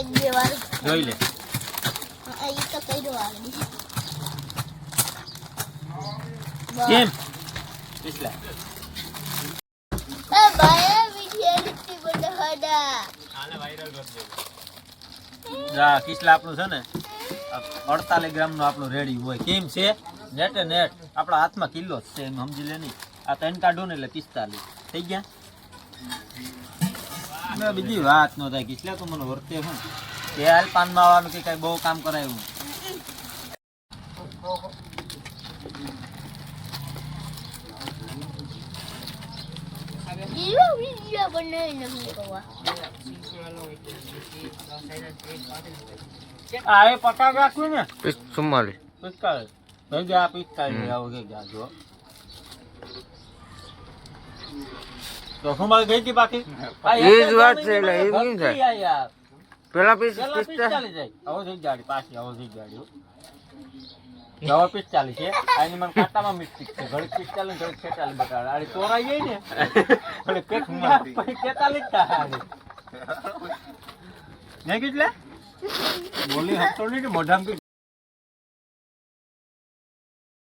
એક બે વાર જોઈ લે આ તો કઈ દો આગળ કેમ કિસલા એ ભાઈ વિડિયો લીટી બનાવડા આને વાયરલ કર દે જા કિસલા આપણું છે ને 48 ગ્રામ નું આપણું રેડી હોય કેમ છે નેટ આપણા હાથમાં કિલો જ છે એમ સમજી લે નહીં આ 3 કાઢો ને એટલે 45 થઈ ગયા મેં બીજી વાત ન થાય કિસલા તો મને વર્તે હું તે હાલ પાનમાં આવવાનું કે કઈ બહુ કામ કરાયું વિડિયો બનાવીને મૂકવા આ એ પટાક રાખ્યું ને 44 પિસ્તાળીસ થઈ ગયા 45 આવો થઈ ગયા જો તો સુમાલ ગઈ હતી બાકી એ જ વાત છે એટલે એ કેમ થાય યાર પેલા પેલા 45 જાય આવો થઈ ગાડી પાછી આવો થઈ ગાડી નવો 45 છે આની મને કાટામાં મિસ્ટેક છે ઘડી 45 ઘડી 46 બતાવે આડી ચોરાઈ ગઈ ને એટલે પેટ મારી 43 થાય ને કેટલે બોલી હટતો નહીં કે મોઢામાં